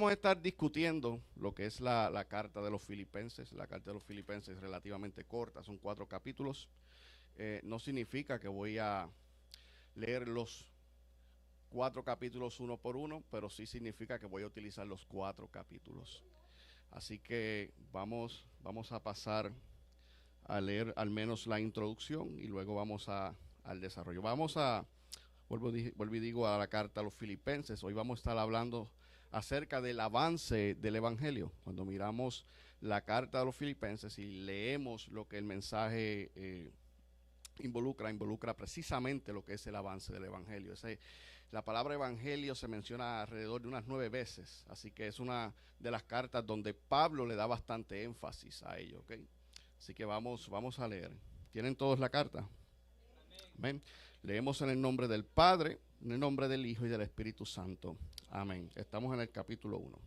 vamos a estar discutiendo lo que es la carta de los Filipenses. La carta de los Filipenses es relativamente corta, son 4 capítulos. No significa que voy a leer los 4 capítulos uno por uno, pero sí significa que voy a utilizar los 4 capítulos. Así que vamos a pasar a leer al menos la introducción y luego al desarrollo. Vuelvo y digo, a la carta a los Filipenses. Hoy vamos a estar hablando acerca del avance del Evangelio. Cuando miramos la carta a los Filipenses y leemos lo que el mensaje involucra precisamente lo que es el avance del Evangelio. La palabra Evangelio se menciona alrededor de unas 9 veces, así que es una de las cartas donde Pablo le da bastante énfasis a ello, ¿ok? Así que vamos a leer. ¿Tienen todos la carta? Amén. Leemos en el nombre del Padre, en el nombre del Hijo y del Espíritu Santo. Amén. Estamos en el capítulo 1.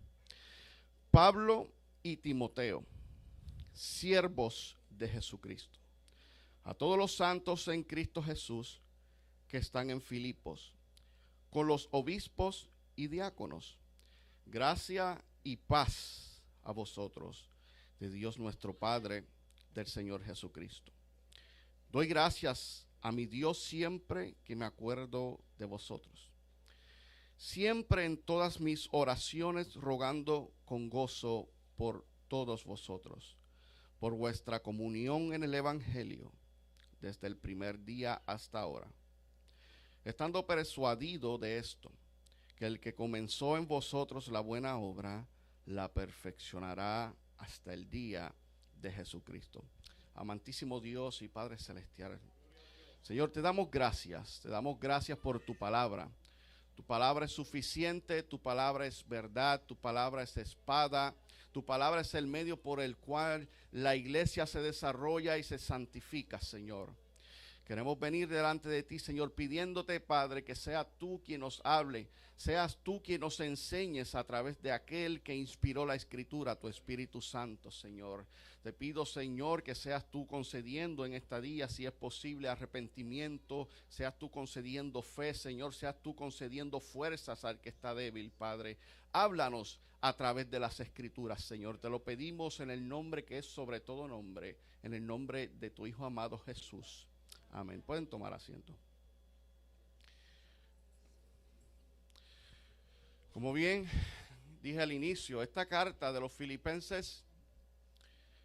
Pablo y Timoteo, siervos de Jesucristo, a todos los santos en Cristo Jesús que están en Filipos, con los obispos y diáconos, gracia y paz a vosotros, de Dios nuestro Padre, del Señor Jesucristo. Doy gracias a mi Dios siempre que me acuerdo de vosotros, siempre en todas mis oraciones rogando con gozo por todos vosotros, por vuestra comunión en el Evangelio, desde el primer día hasta ahora, estando persuadido de esto, que el que comenzó en vosotros la buena obra, la perfeccionará hasta el día de Jesucristo. Amantísimo Dios y Padre Celestial, Señor, te damos gracias por tu palabra. Tu palabra es suficiente, tu palabra es verdad, tu palabra es espada, tu palabra es el medio por el cual la iglesia se desarrolla y se santifica, Señor. Queremos venir delante de ti, Señor, pidiéndote, Padre, que sea tú quien nos hable, seas tú quien nos enseñes a través de aquel que inspiró la Escritura, tu Espíritu Santo, Señor. Te pido, Señor, que seas tú concediendo en esta día, si es posible, arrepentimiento, seas tú concediendo fe, Señor, seas tú concediendo fuerzas al que está débil, Padre. Háblanos a través de las Escrituras, Señor. Te lo pedimos en el nombre que es sobre todo nombre, en el nombre de tu Hijo amado Jesús. Amén. Pueden tomar asiento. Como bien dije al inicio, esta carta de los Filipenses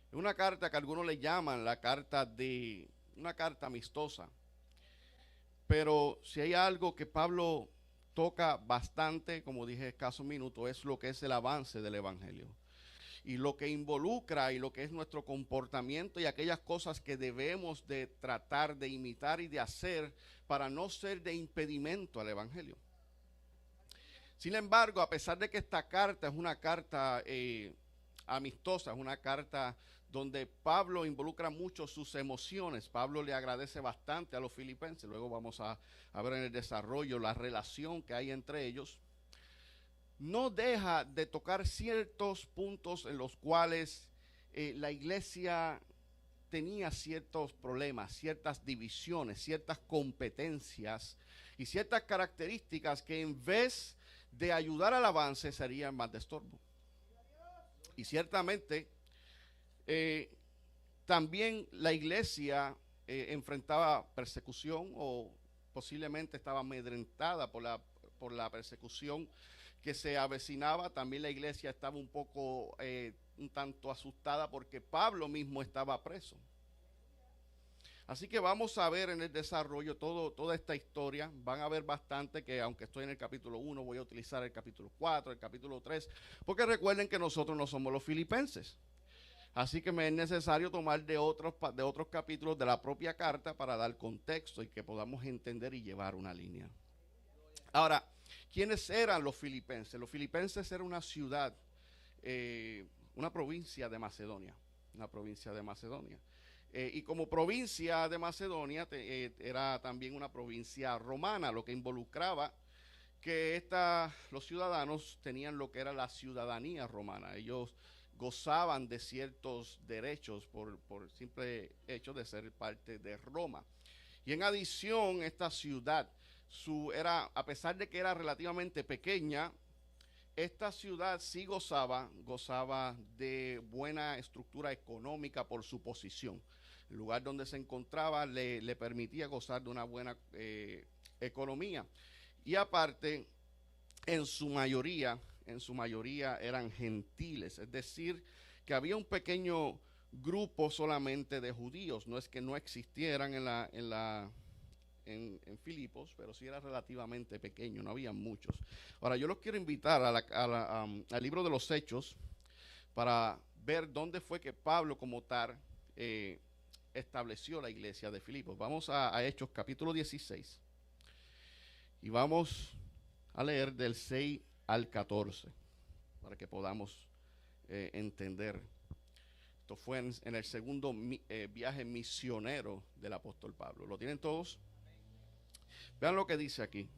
es una carta que algunos le llaman una carta amistosa. Pero si hay algo que Pablo toca bastante, como dije escaso minuto, es lo que es el avance del Evangelio. Y lo que involucra y lo que es nuestro comportamiento y aquellas cosas que debemos de tratar de imitar y de hacer para no ser de impedimento al Evangelio. Sin embargo, a pesar de que esta carta es una carta amistosa, es una carta donde Pablo involucra mucho sus emociones, Pablo le agradece bastante a los filipenses, luego vamos a ver en el desarrollo la relación que hay entre ellos. No deja de tocar ciertos puntos en los cuales la iglesia tenía ciertos problemas, ciertas divisiones, ciertas competencias y ciertas características que en vez de ayudar al avance serían más de estorbo. Y ciertamente también la iglesia enfrentaba persecución o posiblemente estaba amedrentada por la persecución que se avecinaba. También la iglesia estaba un tanto asustada porque Pablo mismo estaba preso. Así que vamos a ver en el desarrollo toda esta historia. Van a ver bastante que aunque estoy en el capítulo 1, voy a utilizar el capítulo 4, el capítulo 3, porque recuerden que nosotros no somos los filipenses. Así que me es necesario tomar de otros capítulos de la propia carta para dar contexto y que podamos entender y llevar una línea. Ahora, ¿quiénes eran los filipenses? Los filipenses era una ciudad, una provincia de Macedonia, y como provincia de Macedonia era también una provincia romana, lo que involucraba que los ciudadanos tenían lo que era la ciudadanía romana. Ellos gozaban de ciertos derechos por simple hecho de ser parte de Roma. Y en adición, esta ciudad, a pesar de que era relativamente pequeña, esta ciudad sí gozaba de buena estructura económica por su posición. El lugar donde se encontraba le permitía gozar de una buena economía. Y aparte, en su mayoría eran gentiles, es decir, que había un pequeño grupo solamente de judíos. No es que no existieran en Filipos, pero sí era relativamente pequeño, no había muchos. Ahora, yo los quiero invitar al libro de los Hechos para ver dónde fue que Pablo como tal estableció la iglesia de Filipos. Vamos a Hechos capítulo 16 y vamos a leer del 6 al 14 para que podamos entender. Esto fue en el segundo viaje misionero del apóstol Pablo. ¿Lo tienen todos? Vean lo que dice aquí.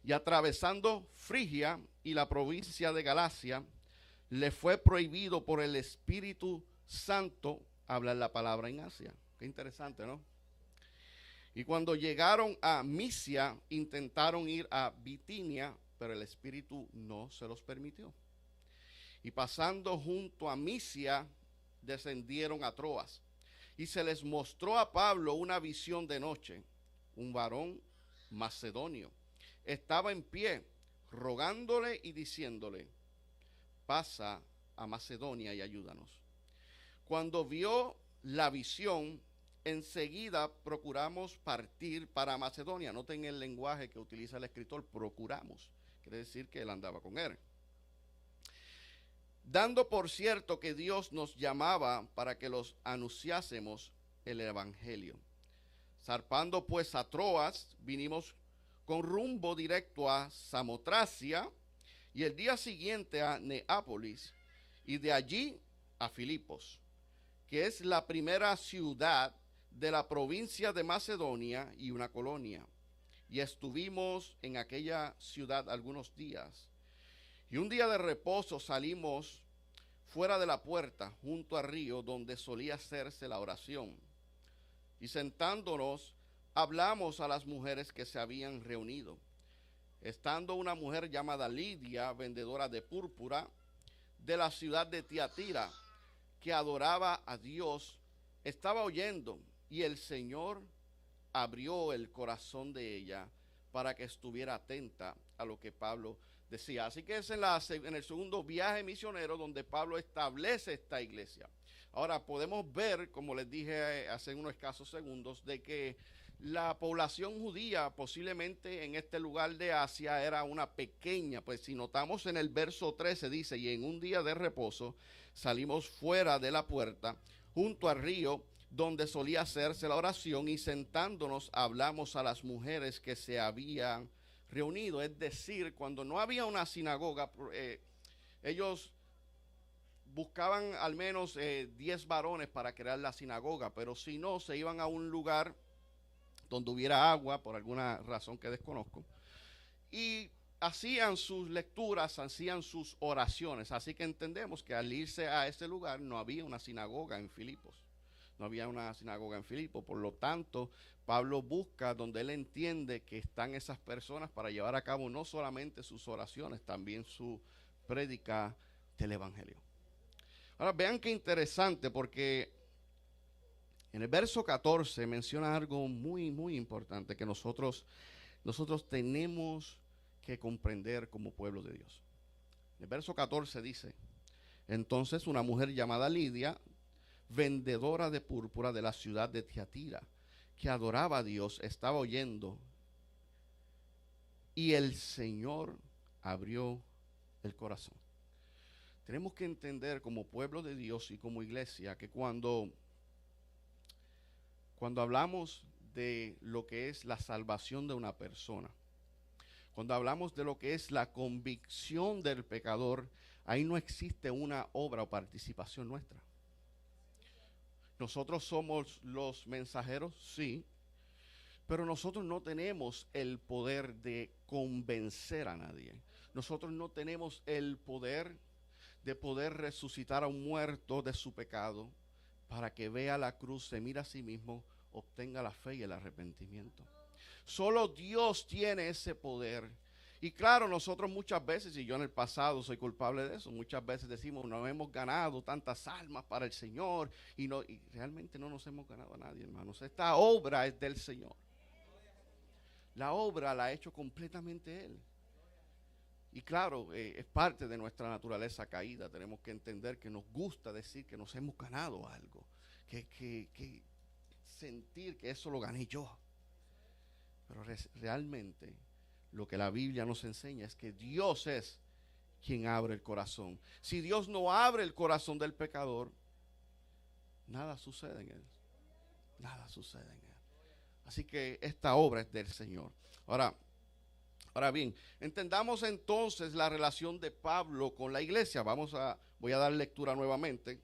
Y atravesando Frigia y la provincia de Galacia, le fue prohibido por el Espíritu Santo hablar la palabra en Asia. Qué interesante, ¿no? Y cuando llegaron a Misia, intentaron ir a Bitinia, pero el Espíritu no se los permitió. Y pasando junto a Misia, descendieron a Troas. Y se les mostró a Pablo una visión de noche. Un varón macedonio estaba en pie, rogándole y diciéndole: pasa a Macedonia y ayúdanos. Cuando vio la visión, enseguida procuramos partir para Macedonia. Noten el lenguaje que utiliza el escritor, procuramos. Quiere decir que él andaba con él. Dando por cierto que Dios nos llamaba para que los anunciásemos el evangelio. Zarpando pues a Troas, vinimos con rumbo directo a Samotracia y el día siguiente a Neápolis y de allí a Filipos, que es la primera ciudad de la provincia de Macedonia y una colonia. Y estuvimos en aquella ciudad algunos días. Y un día de reposo salimos fuera de la puerta, junto al río donde solía hacerse la oración. Y sentándonos, hablamos a las mujeres que se habían reunido. Estando una mujer llamada Lidia, vendedora de púrpura, de la ciudad de Tiatira, que adoraba a Dios, estaba oyendo, y el Señor abrió el corazón de ella para que estuviera atenta a lo que Pablo decía. Así que es en el segundo viaje misionero donde Pablo establece esta iglesia. Ahora podemos ver, como les dije hace unos escasos segundos, de que la población judía posiblemente en este lugar de Asia era una pequeña. Pues si notamos en el verso 13 dice: y en un día de reposo salimos fuera de la puerta junto al río donde solía hacerse la oración, y sentándonos hablamos a las mujeres que se habían reunido. Es decir, cuando no había una sinagoga, ellos buscaban al menos 10 varones para crear la sinagoga, pero si no, se iban a un lugar donde hubiera agua, por alguna razón que desconozco, y hacían sus lecturas, hacían sus oraciones. Así que entendemos que al irse a ese lugar no había una sinagoga en Filipos. No había una sinagoga en Filipos. Por lo tanto, Pablo busca donde él entiende que están esas personas para llevar a cabo no solamente sus oraciones, también su prédica del evangelio. Ahora vean qué interesante, porque en el verso 14 menciona algo muy, muy importante que nosotros tenemos que comprender como pueblo de Dios. En el verso 14 dice: entonces una mujer llamada Lidia, vendedora de púrpura de la ciudad de Tiatira, que adoraba a Dios, estaba oyendo, y el Señor abrió el corazón. Tenemos que entender como pueblo de Dios y como iglesia que cuando hablamos de lo que es la salvación de una persona, cuando hablamos de lo que es la convicción del pecador, ahí no existe una obra o participación nuestra. Nosotros somos los mensajeros, sí, pero nosotros no tenemos el poder de convencer a nadie. Nosotros no tenemos el poder de poder resucitar a un muerto de su pecado para que vea la cruz, se mire a sí mismo, obtenga la fe y el arrepentimiento. Solo Dios tiene ese poder. Y claro, nosotros muchas veces, y yo en el pasado soy culpable de eso, muchas veces decimos, no hemos ganado tantas almas para el Señor, y realmente no nos hemos ganado a nadie, hermanos. Esta obra es del Señor. La obra la ha hecho completamente Él. Y claro, es parte de nuestra naturaleza caída. Tenemos que entender que nos gusta decir que nos hemos ganado algo, que sentir que eso lo gané yo. Pero realmente lo que la Biblia nos enseña es que Dios es quien abre el corazón. Si Dios no abre el corazón del pecador, nada sucede en él. Nada sucede en él. Así que esta obra es del Señor. Ahora bien, entendamos entonces la relación de Pablo con la iglesia. Voy a dar lectura nuevamente.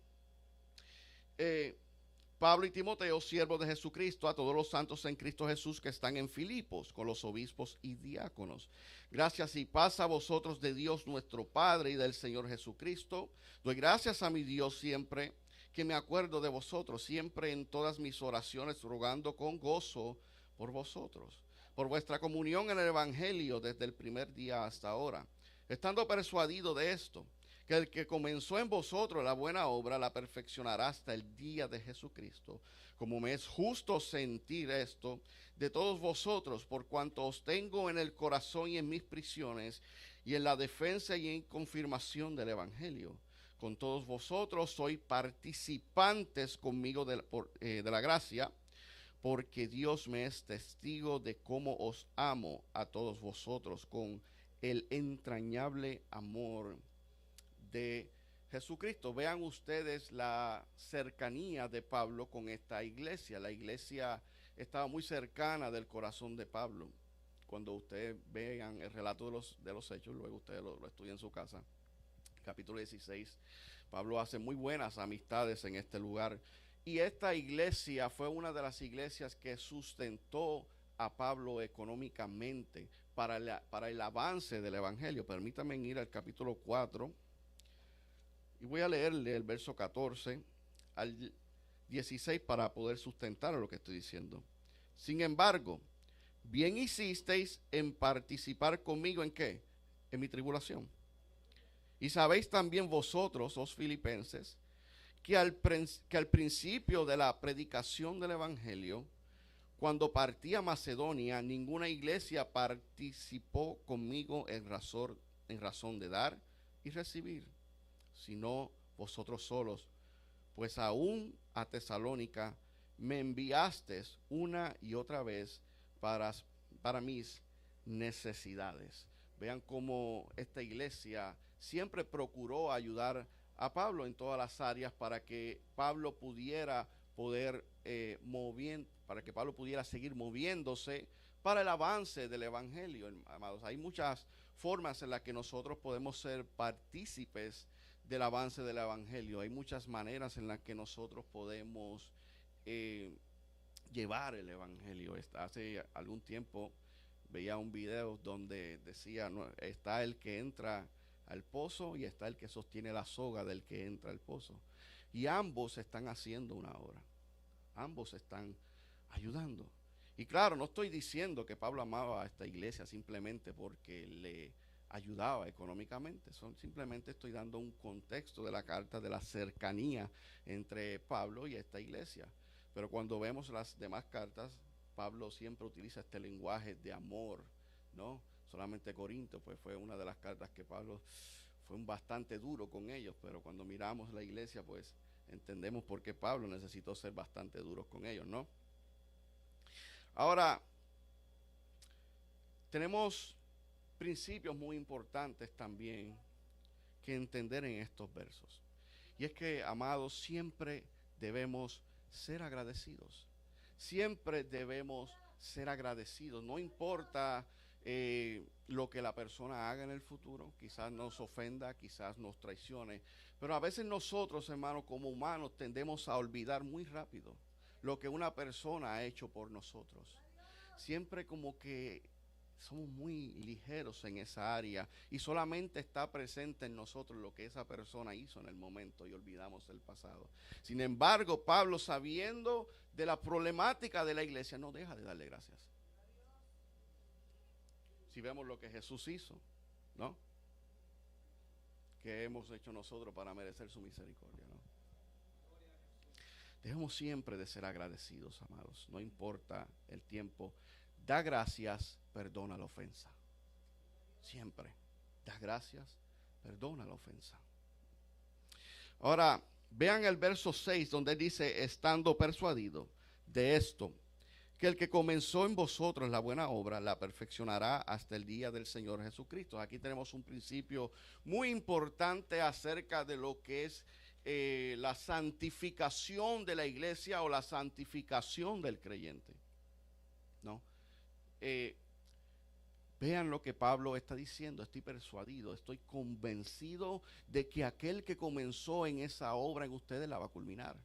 Pablo y Timoteo, siervos de Jesucristo, a todos los santos en Cristo Jesús que están en Filipos, con los obispos y diáconos. Gracias y paz a vosotros de Dios nuestro Padre y del Señor Jesucristo. Doy gracias a mi Dios siempre que me acuerdo de vosotros, siempre en todas mis oraciones, rogando con gozo por vosotros, por vuestra comunión en el Evangelio desde el primer día hasta ahora, estando persuadido de esto, que el que comenzó en vosotros la buena obra la perfeccionará hasta el día de Jesucristo. Como me es justo sentir esto de todos vosotros, por cuanto os tengo en el corazón y en mis prisiones, y en la defensa y en confirmación del Evangelio. Con todos vosotros soy participantes conmigo de la gracia, porque Dios me es testigo de cómo os amo a todos vosotros con el entrañable amor de Jesucristo. Vean ustedes la cercanía de Pablo con esta iglesia. La iglesia estaba muy cercana del corazón de Pablo. Cuando ustedes vean el relato de los hechos, luego ustedes lo estudian en su casa, capítulo 16, Pablo hace muy buenas amistades en este lugar. Y esta iglesia fue una de las iglesias que sustentó a Pablo económicamente para el avance del evangelio. Permítanme ir al capítulo 4. Y voy a leerle el verso 14 al 16 para poder sustentar lo que estoy diciendo. Sin embargo, bien hicisteis en participar conmigo ¿en qué? En mi tribulación. Y sabéis también vosotros, os filipenses, que al principio de la predicación del evangelio, cuando partí a Macedonia, ninguna iglesia participó conmigo en razón de dar y recibir, sino vosotros solos, pues aún a Tesalónica me enviasteis una y otra vez para mis necesidades. Vean cómo esta iglesia siempre procuró ayudar a Pablo en todas las áreas para que Pablo pudiera para que Pablo pudiera seguir moviéndose para el avance del evangelio, amados. Hay muchas formas en las que nosotros podemos ser partícipes del avance del evangelio. Hay muchas maneras en las que nosotros podemos llevar el evangelio. Hace algún tiempo veía un video donde decía, no, está el que entra al pozo y está el que sostiene la soga del que entra al pozo. Y ambos están haciendo una obra. Ambos están ayudando. Y claro, no estoy diciendo que Pablo amaba a esta iglesia simplemente porque le ayudaba económicamente. Simplemente estoy dando un contexto de la carta, de la cercanía entre Pablo y esta iglesia. Pero cuando vemos las demás cartas, Pablo siempre utiliza este lenguaje de amor, ¿no? Solamente Corinto, pues fue una de las cartas que Pablo fue bastante duro con ellos, pero cuando miramos la iglesia, pues entendemos por qué Pablo necesitó ser bastante duros con ellos, ¿no? Ahora, tenemos principios muy importantes también que entender en estos versos. Y es que, amados, siempre debemos ser agradecidos. Siempre debemos ser agradecidos. No importa lo que la persona haga en el futuro, quizás nos ofenda, quizás nos traicione, pero a veces nosotros, hermanos, como humanos, tendemos a olvidar muy rápido lo que una persona ha hecho por nosotros. Siempre como que somos muy ligeros en esa área y solamente está presente en nosotros lo que esa persona hizo en el momento y olvidamos el pasado. Sin embargo, Pablo, sabiendo de la problemática de la iglesia, no deja de darle gracias. Si vemos lo que Jesús hizo, ¿no? ¿Qué hemos hecho nosotros para merecer su misericordia, ¿no? Dejemos siempre de ser agradecidos, amados. No importa el tiempo. Da gracias, perdona la ofensa. Siempre. Da gracias, perdona la ofensa. Ahora, vean el verso 6 donde dice, estando persuadido de esto, que el que comenzó en vosotros la buena obra, la perfeccionará hasta el día del Señor Jesucristo. Aquí tenemos un principio muy importante acerca de lo que es la santificación de la iglesia o la santificación del creyente, ¿no? Vean lo que Pablo está diciendo. Estoy persuadido, estoy convencido de que aquel que comenzó en esa obra en ustedes la va a culminar.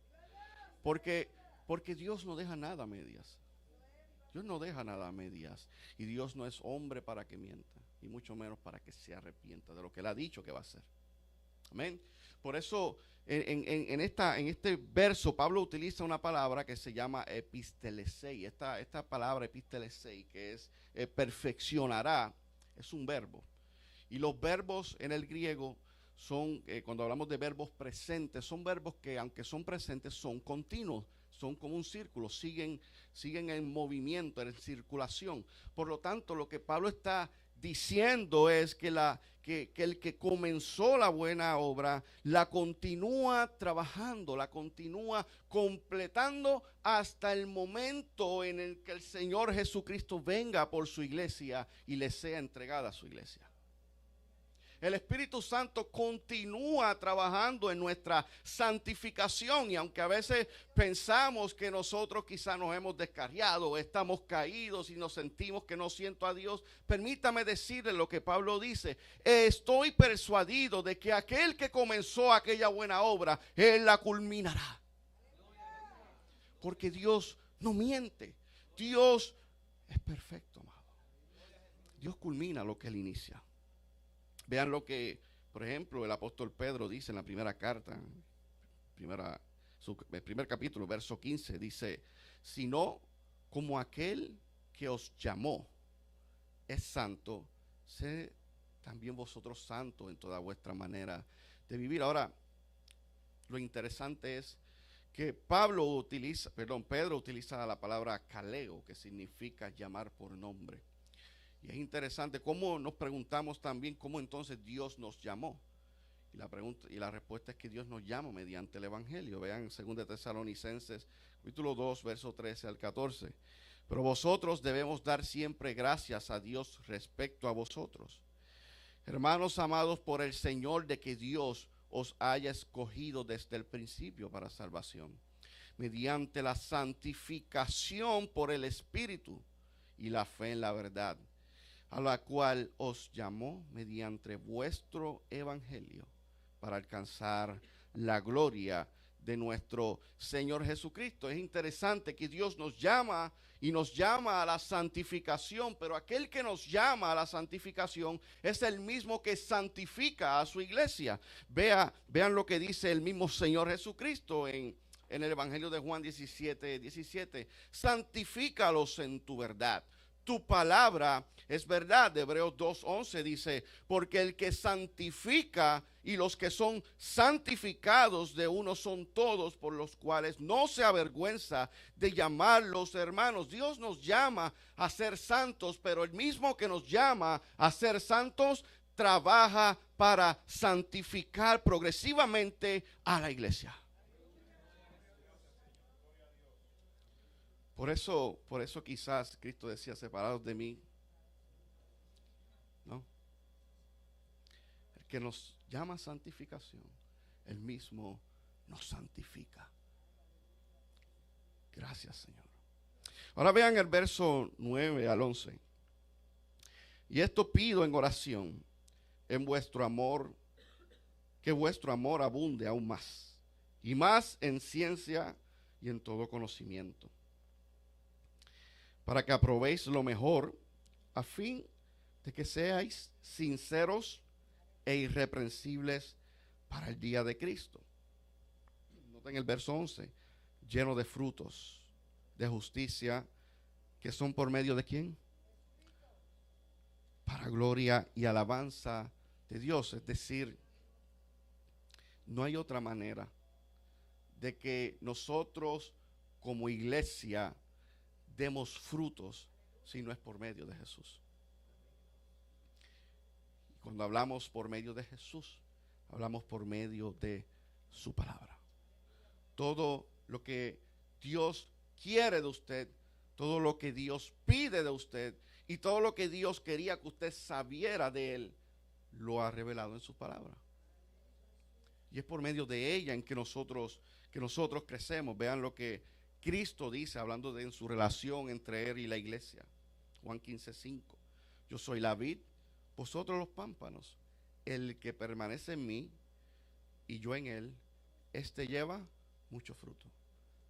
Porque Dios no deja nada a medias. Dios no deja nada a medias. Y Dios no es hombre para que mienta, y mucho menos para que se arrepienta de lo que él ha dicho que va a hacer. Amén. Por eso en este verso Pablo utiliza una palabra que se llama epistelesei. Esta palabra epistelesei, que es perfeccionará, es un verbo. Y los verbos en el griego son, cuando hablamos de verbos presentes, son verbos que aunque son presentes son continuos, son como un círculo, siguen en movimiento, en circulación. Por lo tanto, lo que Pablo está diciendo es que el que comenzó la buena obra la continúa trabajando, la continúa completando hasta el momento en el que el Señor Jesucristo venga por su iglesia y le sea entregada a su iglesia. El Espíritu Santo continúa trabajando en nuestra santificación, y aunque a veces pensamos que nosotros quizás nos hemos descarriado, estamos caídos y nos sentimos que no siento a Dios, permítame decirle lo que Pablo dice: estoy persuadido de que aquel que comenzó aquella buena obra, Él la culminará. Porque Dios no miente, Dios es perfecto, amado. Dios culmina lo que Él inicia. Vean lo que, por ejemplo, el apóstol Pedro dice en la primera carta, el primer capítulo, verso 15, dice: sino como aquel que os llamó es santo, sed también vosotros santos en toda vuestra manera de vivir. Ahora, lo interesante es que Pedro utiliza la palabra kaleo, que significa llamar por nombre. Y es interesante cómo nos preguntamos también cómo entonces Dios nos llamó. Y la respuesta es que Dios nos llama mediante el Evangelio. Vean 2 Tesalonicenses, capítulo 2, verso 13 al 14. Pero vosotros debemos dar siempre gracias a Dios respecto a vosotros, hermanos amados por el Señor, de que Dios os haya escogido desde el principio para salvación, mediante la santificación por el Espíritu y la fe en la verdad, a la cual os llamó mediante vuestro evangelio, para alcanzar la gloria de nuestro Señor Jesucristo. Es interesante que Dios nos llama y nos llama a la santificación, pero aquel que nos llama a la santificación es el mismo que santifica a su iglesia. Vean lo que dice el mismo Señor Jesucristo en el Evangelio de Juan 17:17. Santifícalos en tu verdad. Tu palabra es verdad. Hebreos 2:11 dice: porque el que santifica y los que son santificados de uno son todos, por los cuales no se avergüenza de llamarlos hermanos. Dios nos llama a ser santos, pero el mismo que nos llama a ser santos trabaja para santificar progresivamente a la iglesia. Por eso quizás Cristo decía: separados de mí, ¿no? El que nos llama a santificación, Él mismo nos santifica. Gracias, Señor. Ahora vean el verso 9 al 11. Y esto pido en oración, en vuestro amor, que vuestro amor abunde aún más, y más en ciencia y en todo conocimiento, para que aprobéis lo mejor, a fin de que seáis sinceros e irreprensibles para el día de Cristo. Noten el verso 11, lleno de frutos de justicia, que son por medio de ¿quién? para gloria y alabanza de Dios. Es decir, no hay otra manera de que nosotros como iglesia demos frutos si no es por medio de Jesús. Cuando hablamos por medio de Jesús, hablamos por medio de su palabra. Todo lo que Dios quiere de usted, todo lo que Dios pide de usted y todo lo que Dios quería que usted sabiera de Él, lo ha revelado en su palabra. Y es por medio de ella en que nosotros crecemos. Vean lo que Cristo dice, hablando de en su relación entre Él y la iglesia. Juan 15:5. Yo soy la vid, vosotros los pámpanos. El que permanece en mí y yo en él, este lleva mucho fruto.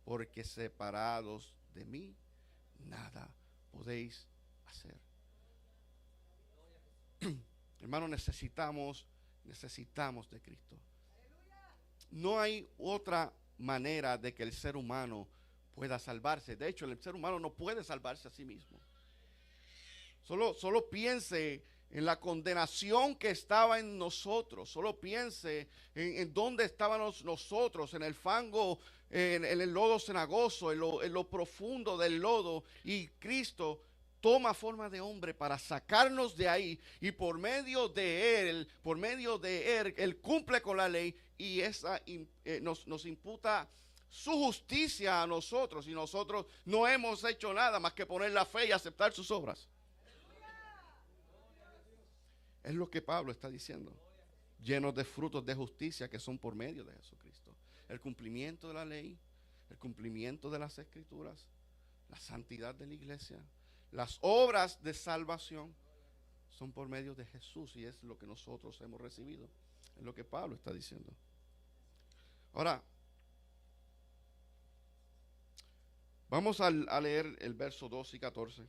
Porque separados de mí, nada podéis hacer. Hermanos, necesitamos de Cristo. No hay otra manera de que el ser humano pueda salvarse. De hecho, el ser humano no puede salvarse a sí mismo. Solo piense en la condenación que estaba en nosotros. Solo piense en dónde estábamos nosotros, en el fango, en el lodo cenagoso, en lo profundo del lodo. Y Cristo toma forma de hombre para sacarnos de ahí. Y por medio de Él, Él cumple con la ley y esa nos imputa su justicia a nosotros. Y nosotros no hemos hecho nada más que poner la fe y aceptar sus obras. Es lo que Pablo está diciendo. Llenos de frutos de justicia que son por medio de Jesucristo. El cumplimiento de la ley, el cumplimiento de las escrituras, la santidad de la iglesia, las obras de salvación son por medio de Jesús y es lo que nosotros hemos recibido. Es lo que Pablo está diciendo. Ahora, vamos a leer el verso 12 y 14.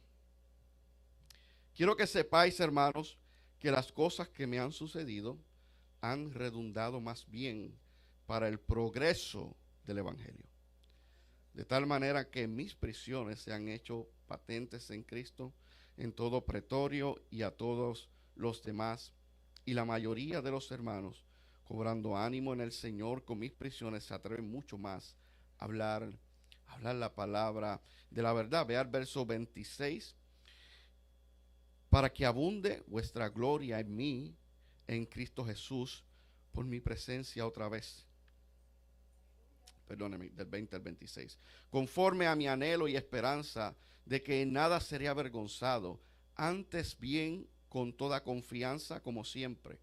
Quiero que sepáis, hermanos, que las cosas que me han sucedido han redundado más bien para el progreso del evangelio. De tal manera que mis prisiones se han hecho patentes en Cristo, en todo pretorio y a todos los demás. Y la mayoría de los hermanos, cobrando ánimo en el Señor con mis prisiones, se atreven mucho más a hablar la palabra de la verdad. Vea el verso 26. Para que abunde vuestra gloria en mí, en Cristo Jesús, por mi presencia otra vez. Perdóneme, del 20 al 26. Conforme a mi anhelo y esperanza de que en nada seré avergonzado, antes bien con toda confianza como siempre.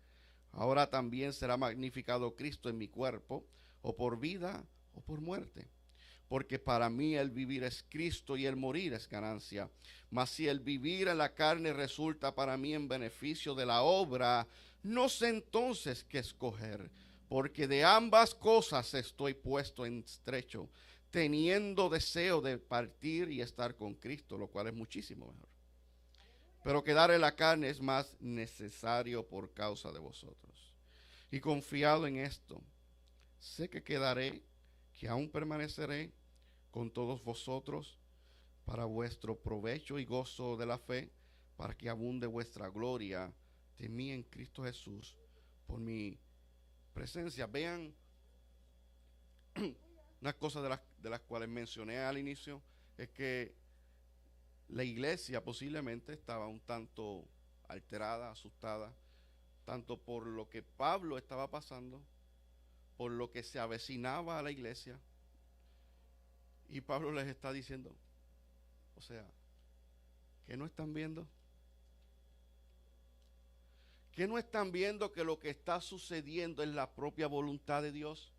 Ahora también será magnificado Cristo en mi cuerpo, o por vida o por muerte. Porque para mí el vivir es Cristo y el morir es ganancia. Mas si el vivir en la carne resulta para mí en beneficio de la obra, no sé entonces qué escoger, porque de ambas cosas estoy puesto en estrecho, teniendo deseo de partir y estar con Cristo, lo cual es muchísimo mejor. Pero quedar en la carne es más necesario por causa de vosotros. Y confiado en esto, sé que quedaré, que aún permaneceré con todos vosotros para vuestro provecho y gozo de la fe, para que abunde vuestra gloria de mí en Cristo Jesús por mi presencia. Vean unas cosas de las cuales mencioné al inicio, es que la iglesia posiblemente estaba un tanto alterada, asustada, tanto por lo que Pablo estaba pasando, por lo que se avecinaba a la iglesia. Y Pablo les está diciendo, o sea, ¿qué no están viendo? ¿Qué no están viendo que lo que está sucediendo es la propia voluntad de Dios?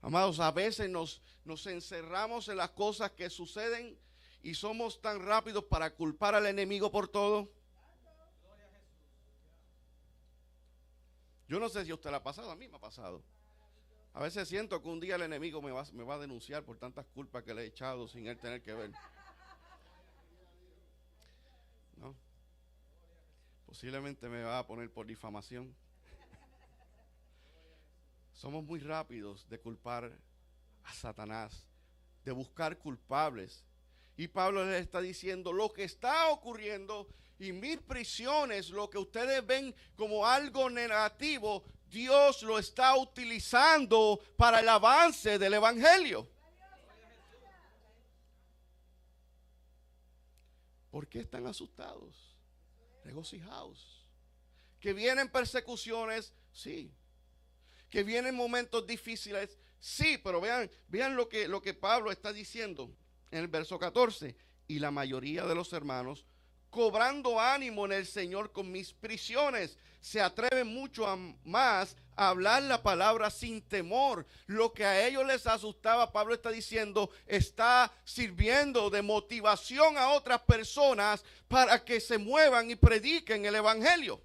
Amados, a veces nos encerramos en las cosas que suceden y somos tan rápidos para culpar al enemigo por todo. Yo no sé si a usted le ha pasado, a mí me ha pasado. A veces siento que un día el enemigo me va a denunciar por tantas culpas que le he echado sin él tener que ver. ¿No? Posiblemente me va a poner por difamación. Somos muy rápidos de culpar a Satanás, de buscar culpables. Y Pablo les está diciendo lo que está ocurriendo Y mis prisiones, lo que ustedes ven como algo negativo, Dios lo está utilizando para el avance del evangelio. ¿Por qué están asustados? Regocijaos. Que vienen persecuciones, sí. Que vienen momentos difíciles, sí, pero vean lo que Pablo está diciendo en el verso 14. Y la mayoría de los hermanos, cobrando ánimo en el Señor con mis prisiones, se atreven mucho más a hablar la palabra sin temor. Lo que a ellos les asustaba, Pablo está diciendo, está sirviendo de motivación a otras personas para que se muevan y prediquen el evangelio.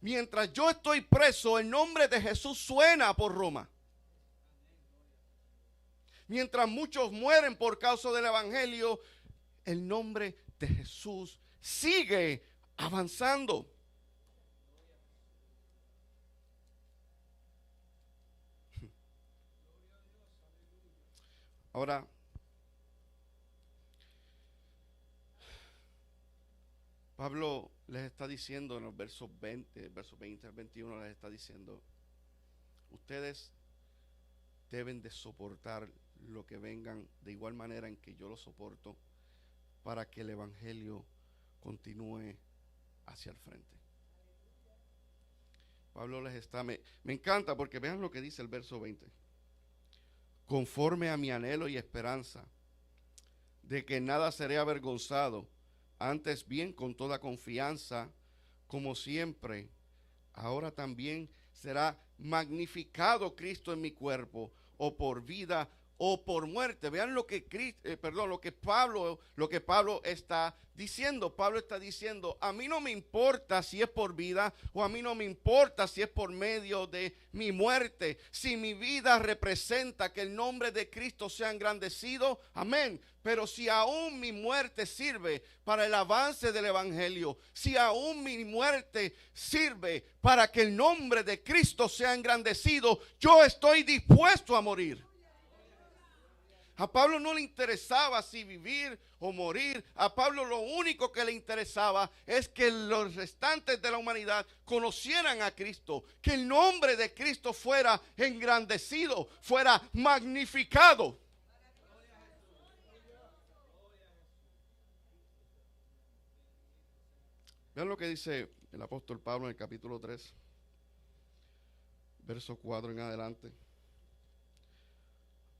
Mientras yo estoy preso, el nombre de Jesús suena por Roma. Mientras muchos mueren por causa del evangelio, el nombre de Jesús sigue avanzando. Ahora, Pablo les está diciendo en los versos 20 al 21, les está diciendo, ustedes deben de soportar lo que vengan de igual manera en que yo lo soporto, para que el evangelio continúe hacia el frente. Pablo les está, me encanta porque vean lo que dice el verso 20. Conforme a mi anhelo y esperanza de que nada seré avergonzado, antes bien con toda confianza, como siempre, ahora también será magnificado Cristo en mi cuerpo, o por vida o por muerte. Vean lo que Pablo está diciendo. Pablo está diciendo, a mí no me importa si es por vida o a mí no me importa si es por medio de mi muerte. Si mi vida representa que el nombre de Cristo sea engrandecido, amén. Pero si aún mi muerte sirve para el avance del evangelio, si aún mi muerte sirve para que el nombre de Cristo sea engrandecido, yo estoy dispuesto a morir. A Pablo no le interesaba si vivir o morir. A Pablo lo único que le interesaba es que los restantes de la humanidad conocieran a Cristo, que el nombre de Cristo fuera engrandecido, fuera magnificado. Vean lo que dice el apóstol Pablo en el capítulo 3, verso 4 en adelante.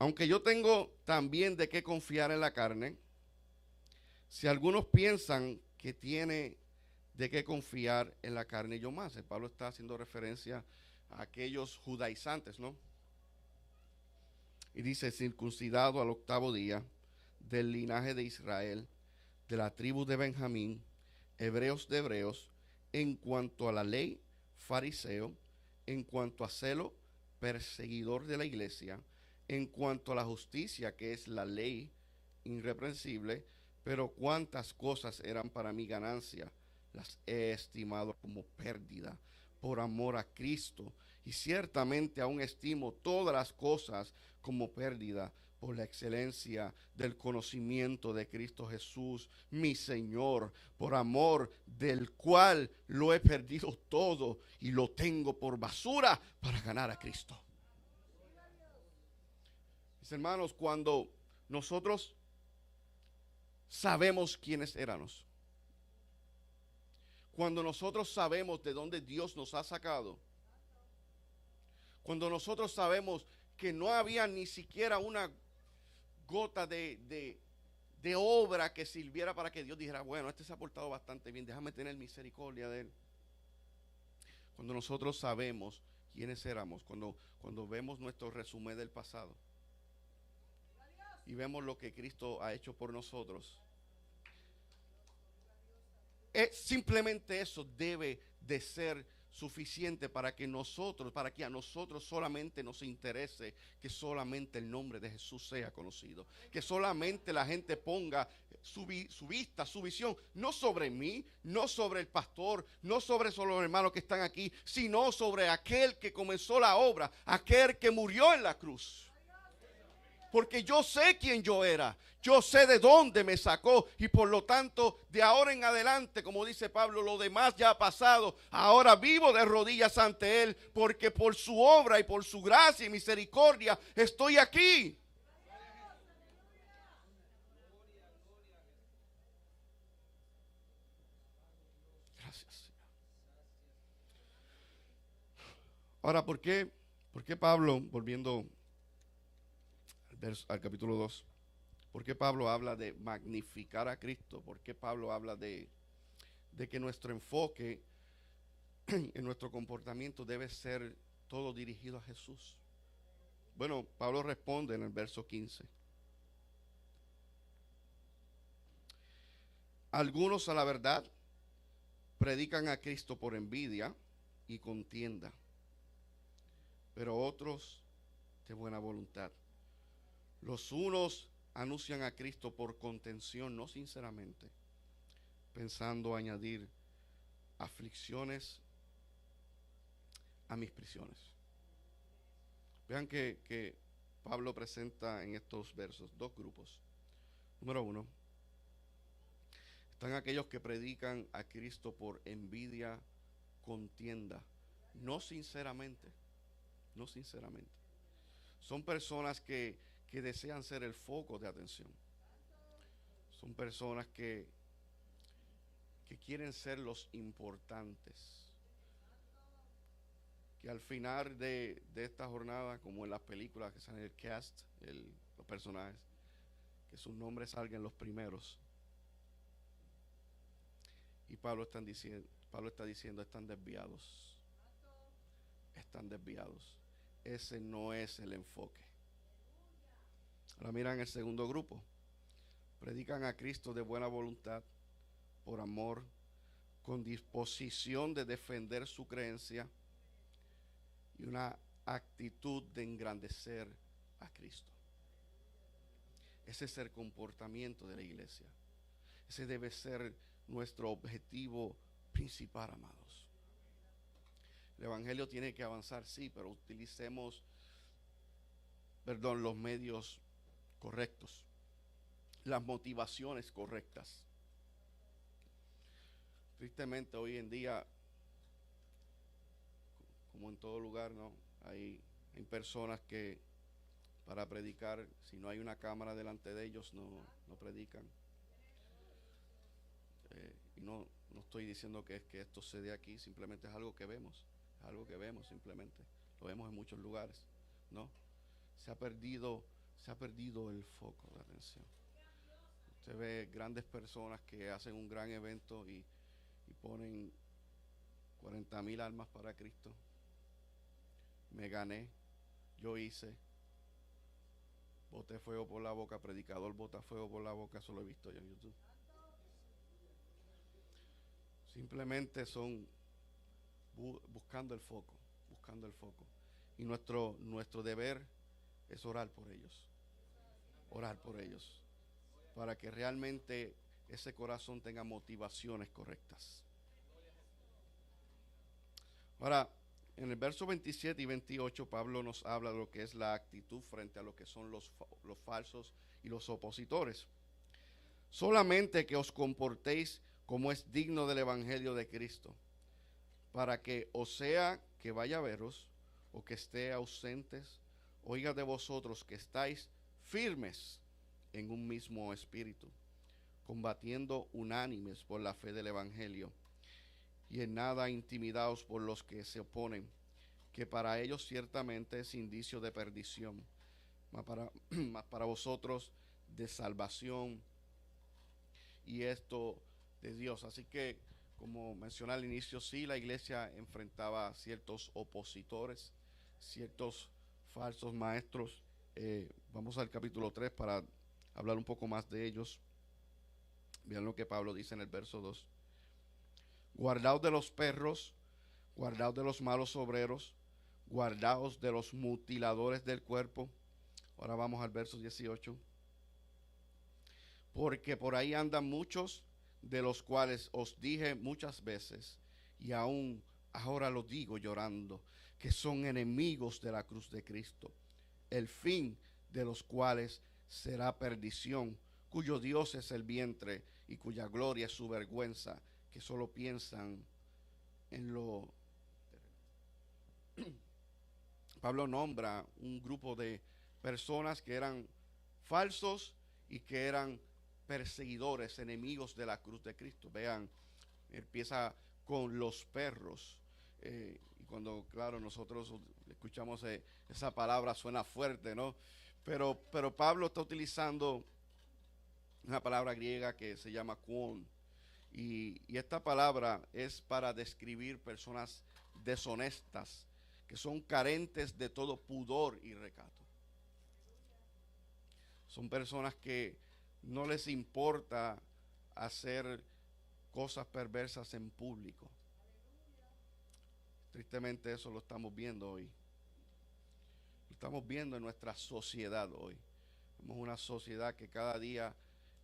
Aunque yo tengo también de qué confiar en la carne, si algunos piensan que tiene de qué confiar en la carne, yo más. Pablo está haciendo referencia a aquellos judaizantes, ¿no? Y dice, circuncidado al 8º día, del linaje de Israel, de la tribu de Benjamín, hebreos de hebreos, en cuanto a la ley, fariseo, en cuanto a celo, perseguidor de la iglesia, en cuanto a la justicia, que es la ley irreprensible, pero cuántas cosas eran para mi ganancia, las he estimado como pérdida por amor a Cristo, y ciertamente aún estimo todas las cosas como pérdida por la excelencia del conocimiento de Cristo Jesús, mi Señor, por amor del cual lo he perdido todo y lo tengo por basura para ganar a Cristo. Mis hermanos, cuando nosotros sabemos quiénes éramos, cuando nosotros sabemos de dónde Dios nos ha sacado, cuando nosotros sabemos que no había ni siquiera una gota de obra que sirviera para que Dios dijera, bueno, este se ha portado bastante bien, déjame tener misericordia de él. Cuando nosotros sabemos quiénes éramos, cuando vemos nuestro resumen del pasado y vemos lo que Cristo ha hecho por nosotros, simplemente eso debe de ser suficiente para que a nosotros solamente nos interese que solamente el nombre de Jesús sea conocido, que solamente la gente ponga su vista, su visión, no sobre mí, no sobre el pastor, no sobre solo los hermanos que están aquí, sino sobre aquel que comenzó la obra, aquel que murió en la cruz. Porque yo sé quién yo era, yo sé de dónde me sacó y por lo tanto de ahora en adelante, como dice Pablo, lo demás ya ha pasado. Ahora vivo de rodillas ante Él porque por su obra y por su gracia y misericordia estoy aquí. Gracias, Señor. Ahora, por qué Pablo, volviendo al capítulo 2, por qué Pablo habla de magnificar a Cristo? ¿Por qué Pablo habla de que nuestro enfoque en nuestro comportamiento debe ser todo dirigido a Jesús? Bueno, Pablo responde en el verso 15. Algunos a la verdad predican a Cristo por envidia y contienda, pero otros de buena voluntad. Los unos anuncian a Cristo por contención, no sinceramente, pensando añadir aflicciones a mis prisiones. Vean que Pablo presenta en estos versos dos grupos. Número uno, están aquellos que predican a Cristo por envidia, contienda, no sinceramente, no sinceramente. Son personas que desean ser el foco de atención. Son personas que quieren ser los importantes. Que al final de esta jornada, como en las películas que salen el cast, los personajes, que sus nombres salgan los primeros. Y Pablo está diciendo, están desviados. Están desviados. Ese no es el enfoque. Ahora miran el segundo grupo. Predican a Cristo de buena voluntad, por amor, con disposición de defender su creencia y una actitud de engrandecer a Cristo. Ese es el comportamiento de la iglesia. Ese debe ser nuestro objetivo principal, amados. El evangelio tiene que avanzar, sí, pero utilicemos, los medios correctos, las motivaciones correctas. Tristemente hoy en día, como en todo lugar, ¿no? Hay personas que para predicar, si no hay una cámara delante de ellos, no predican. Y no estoy diciendo que esto se dé aquí, simplemente es algo que vemos, simplemente. Lo vemos en muchos lugares, ¿no? Se ha perdido el foco de atención. Usted ve grandes personas que hacen un gran evento y ponen 40,000 almas para Cristo. Me gané, yo hice, boté fuego por la boca, predicador bota fuego por la boca, eso lo he visto yo en YouTube. Simplemente son buscando el foco. Y nuestro deber es orar por ellos, para que realmente ese corazón tenga motivaciones correctas. Ahora, en el verso 27 y 28, Pablo nos habla de lo que es la actitud frente a lo que son los falsos y los opositores. Solamente que os comportéis como es digno del evangelio de Cristo, para que, o sea que vaya a veros, o que esté ausentes, oiga de vosotros que estáis firmes en un mismo espíritu, combatiendo unánimes por la fe del evangelio, y en nada intimidados por los que se oponen, que para ellos ciertamente es indicio de perdición, mas para vosotros de salvación, y esto de Dios. Así que, como mencioné al inicio, sí, la iglesia enfrentaba ciertos opositores, ciertos falsos maestros. Vamos al capítulo 3 para hablar un poco más de ellos. Vean lo que Pablo dice en el verso 2. Guardaos de los perros, guardaos de los malos obreros, guardaos de los mutiladores del cuerpo. Ahora vamos al verso 18. Porque por ahí andan muchos, de los cuales os dije muchas veces, y aún ahora lo digo llorando, que son enemigos de la cruz de Cristo, el fin de los cuales será perdición, cuyo Dios es el vientre y cuya gloria es su vergüenza, que solo piensan en lo... Pablo nombra un grupo de personas que eran falsos y que eran perseguidores, enemigos de la cruz de Cristo. Vean, empieza con los perros. Y cuando, claro, nosotros escuchamos esa palabra, suena fuerte, ¿no? Pero Pablo está utilizando una palabra griega que se llama kuon. Y esta palabra es para describir personas deshonestas, que son carentes de todo pudor y recato. Son personas que no les importa hacer cosas perversas en público. Tristemente eso lo estamos viendo hoy. Lo estamos viendo en nuestra sociedad hoy. Somos una sociedad que cada día,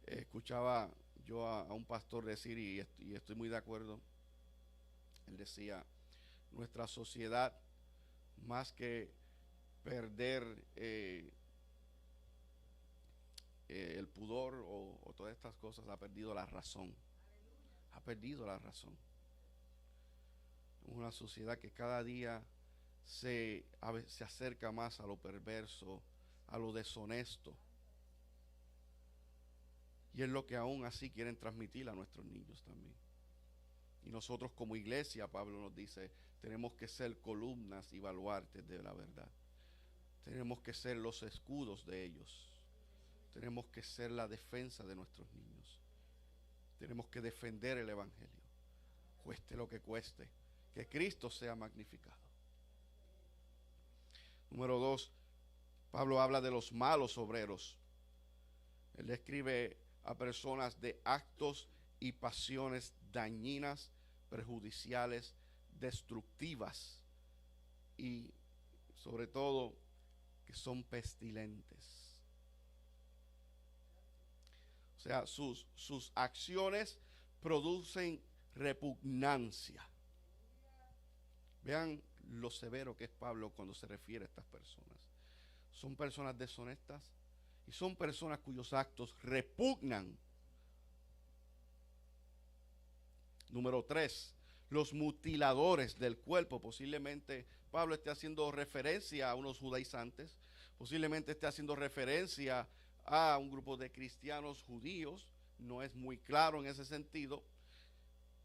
escuchaba yo a un pastor decir, y estoy muy de acuerdo, él decía, nuestra sociedad, más que perder el pudor o todas estas cosas, ha perdido la razón. Ha perdido la razón. Una sociedad que cada día se acerca más a lo perverso, a lo deshonesto. Y es lo que aún así quieren transmitir a nuestros niños también. Y nosotros como iglesia, Pablo nos dice, tenemos que ser columnas y baluartes de la verdad. Tenemos que ser los escudos de ellos. Tenemos que ser la defensa de nuestros niños. Tenemos que defender el evangelio, cueste lo que cueste, que Cristo sea magnificado. Número 2, Pablo habla de los malos obreros. Él describe a personas de actos y pasiones dañinas, perjudiciales, destructivas y sobre todo que son pestilentes. O sea, sus acciones producen repugnancia. Vean lo severo que es Pablo cuando se refiere a estas personas. Son personas deshonestas y son personas cuyos actos repugnan. Número 3, los mutiladores del cuerpo. Posiblemente Pablo esté haciendo referencia a unos judaizantes, posiblemente esté haciendo referencia a un grupo de cristianos judíos, no es muy claro en ese sentido,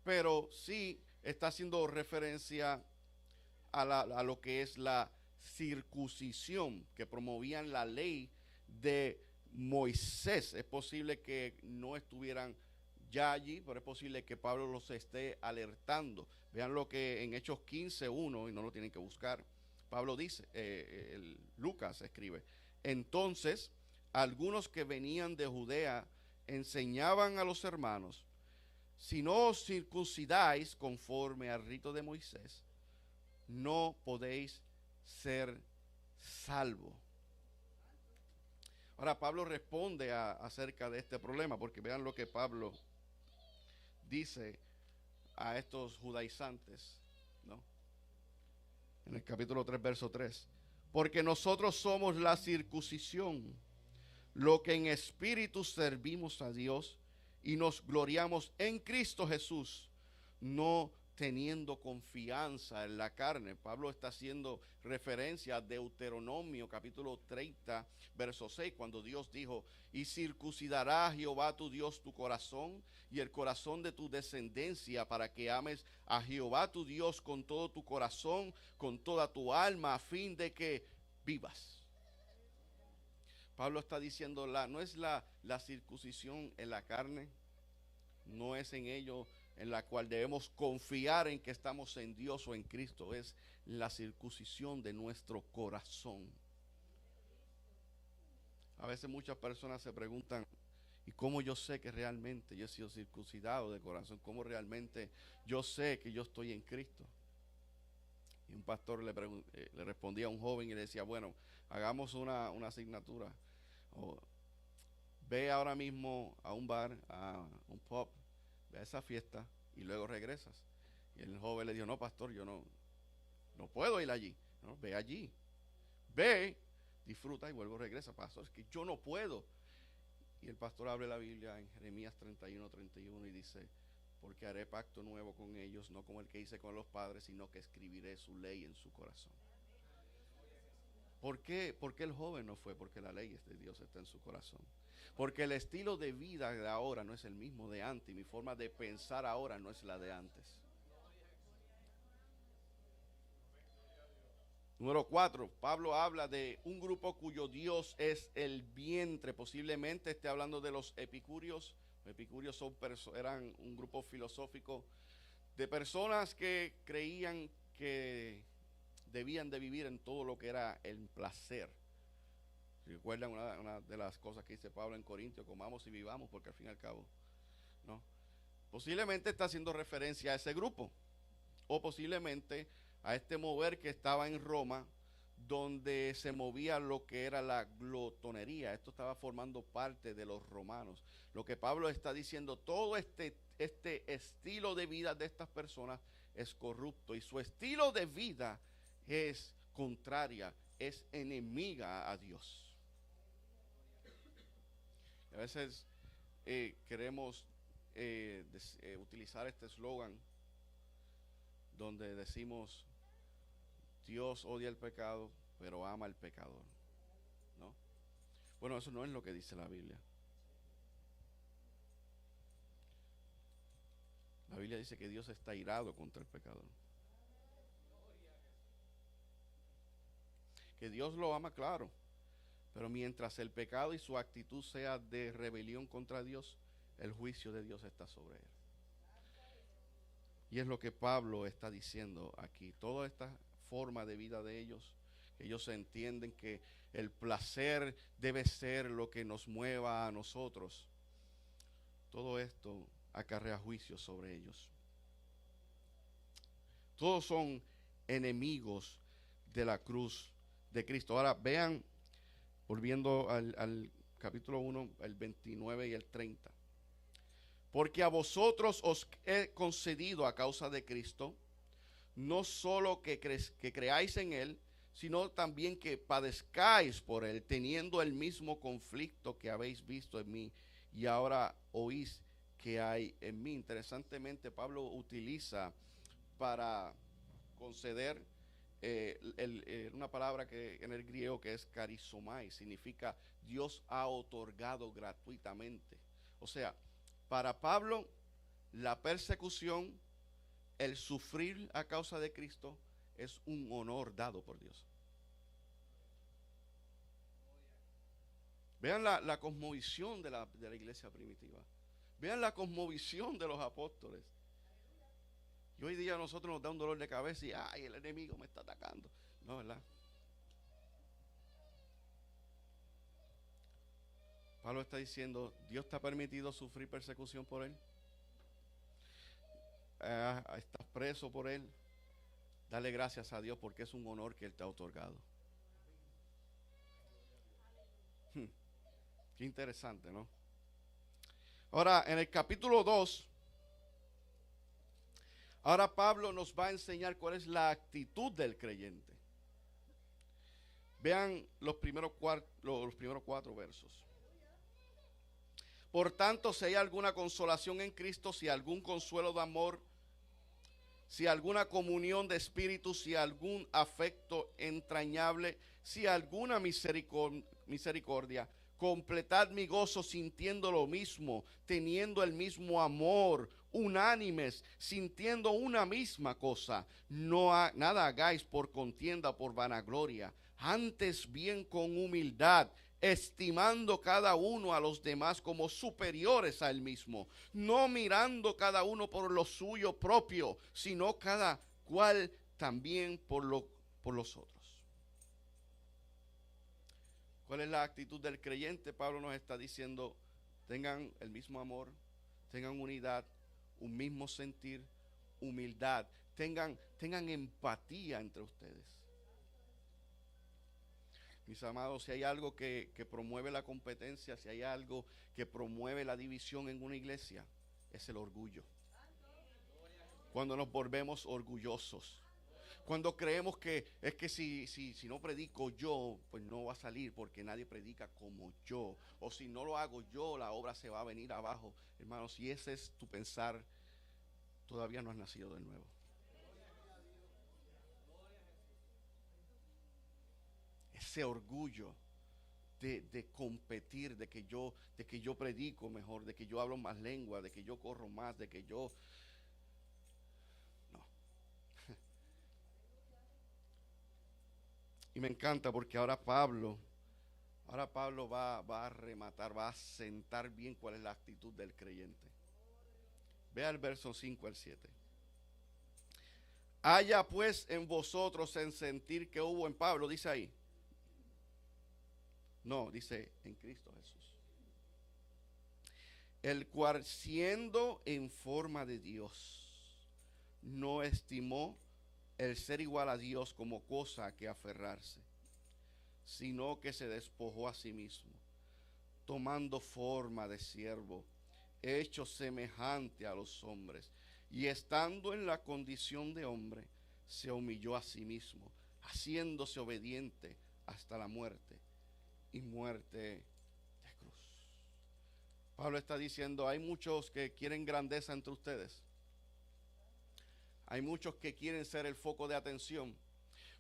pero sí está haciendo referencia a lo que es la circuncisión que promovían la ley de Moisés. Es posible que no estuvieran ya allí, pero es posible que Pablo los esté alertando. Vean lo que en Hechos 15:1, y no lo tienen que buscar, Pablo dice, Lucas escribe, entonces algunos que venían de Judea enseñaban a los hermanos, si no os circuncidáis conforme al rito de Moisés, no podéis ser salvos. Ahora Pablo responde acerca de este problema, porque vean lo que Pablo dice a estos judaizantes, ¿no? En el capítulo 3, verso 3. Porque nosotros somos la circuncisión, lo que en espíritu servimos a Dios y nos gloriamos en Cristo Jesús, no teniendo confianza en la carne. Pablo está haciendo referencia a Deuteronomio capítulo 30, verso 6, cuando Dios dijo, y circuncidará a Jehová tu Dios tu corazón y el corazón de tu descendencia, para que ames a Jehová tu Dios con todo tu corazón, con toda tu alma, a fin de que vivas. Pablo está diciendo, no es la circuncisión en la carne, no es en ello en la cual debemos confiar en que estamos en Dios o en Cristo, es la circuncisión de nuestro corazón. A veces muchas personas se preguntan, ¿y cómo yo sé que realmente yo he sido circuncidado de corazón? ¿Cómo realmente yo sé que yo estoy en Cristo? Y un pastor le respondía a un joven y le decía, bueno, hagamos una asignatura. Ve ahora mismo a un bar, a un pub, ve a esa fiesta y luego regresas. Y el joven le dijo, no pastor, yo no puedo ir allí. No, ve allí. Ve, disfruta y vuelvo, regresa. Pastor, es que yo no puedo. Y el pastor abre la Biblia en Jeremías 31 y dice: porque haré pacto nuevo con ellos, no como el que hice con los padres, sino que escribiré su ley en su corazón. ¿Por qué? Porque el joven no fue, porque la ley de Dios está en su corazón. Porque el estilo de vida de ahora no es el mismo de antes, y mi forma de pensar ahora no es la de antes. Número 4, Pablo habla de un grupo cuyo Dios es el vientre. Posiblemente esté hablando de los epicúreos. Los epicúreos eran un grupo filosófico de personas que creían que debían de vivir en todo lo que era el placer. Si recuerdan, una de las cosas que dice Pablo en Corintios: comamos y vivamos, porque al fin y al cabo, ¿no? Posiblemente está haciendo referencia a ese grupo, o posiblemente a este mover que estaba en Roma, donde se movía lo que era la glotonería. Esto estaba formando parte de los romanos. Lo que Pablo está diciendo, todo este estilo de vida de estas personas es corrupto, y su estilo de vida es contraria, es enemiga a Dios. A veces queremos utilizar este eslogan donde decimos: Dios odia el pecado, pero ama al pecador, ¿no? Bueno, eso no es lo que dice la Biblia. La Biblia dice que Dios está irado contra el pecador. Que Dios lo ama, claro, pero mientras el pecado y su actitud sea de rebelión contra Dios, el juicio de Dios está sobre él. Y es lo que Pablo está diciendo aquí. Toda esta forma de vida de ellos, ellos entienden que el placer debe ser lo que nos mueva a nosotros. Todo esto acarrea juicio sobre ellos. Todos son enemigos de la cruz de Cristo. Ahora vean, volviendo al capítulo 1, el 29 y el 30. Porque a vosotros os he concedido a causa de Cristo, no solo que creáis en Él, sino también que padezcáis por Él, teniendo el mismo conflicto que habéis visto en mí y ahora oís que hay en mí. Interesantemente, Pablo utiliza para conceder una palabra que en el griego que es charizomai, significa Dios ha otorgado gratuitamente. O sea, para Pablo, la persecución, el sufrir a causa de Cristo, es un honor dado por Dios. Vean la cosmovisión de la iglesia primitiva. Vean la cosmovisión de los apóstoles. Y hoy día a nosotros nos da un dolor de cabeza y ¡ay, el enemigo me está atacando! No, ¿verdad? Pablo está diciendo: Dios te ha permitido sufrir persecución por Él. Estás preso por Él. Dale gracias a Dios, porque es un honor que Él te ha otorgado. Qué interesante, ¿no? Ahora, en el capítulo 2, ahora Pablo nos va a enseñar cuál es la actitud del creyente. Vean los primeros 4 versos. Por tanto, si hay alguna consolación en Cristo, si algún consuelo de amor, si alguna comunión de espíritu, si algún afecto entrañable, si alguna misericordia, completad mi gozo sintiendo lo mismo, teniendo el mismo amor, unánimes, sintiendo una misma cosa. Nada hagáis por contienda, por vanagloria, antes bien con humildad, estimando cada uno a los demás como superiores a él mismo, no mirando cada uno por lo suyo propio, sino cada cual también por los otros. ¿Cuál es la actitud del creyente? Pablo nos está diciendo: tengan el mismo amor, tengan unidad, un mismo sentir, humildad, tengan empatía entre ustedes. Mis amados, si hay algo que promueve la competencia, si hay algo que promueve la división en una iglesia, es el orgullo. Cuando nos volvemos orgullosos, Cuando creemos que es que si no predico yo, pues no va a salir porque nadie predica como yo. O si no lo hago yo, la obra se va a venir abajo. Hermano, si ese es tu pensar, todavía no has nacido de nuevo. Ese orgullo de competir, de que yo predico mejor, de que yo hablo más lengua, de que yo corro más, de que yo... No. Y me encanta porque ahora Pablo va a rematar, va a sentar bien cuál es la actitud del creyente. Vea el verso 5 al 7. Haya pues en vosotros en sentir que hubo en Pablo, dice ahí. No, dice en Cristo Jesús. El cual siendo en forma de Dios, no estimó el ser igual a Dios como cosa a que aferrarse, sino que se despojó a sí mismo, tomando forma de siervo, hecho semejante a los hombres, y estando en la condición de hombre, se humilló a sí mismo, haciéndose obediente hasta la muerte, y muerte de cruz. Pablo está diciendo, hay muchos que quieren grandeza entre ustedes. Hay muchos que quieren ser el foco de atención.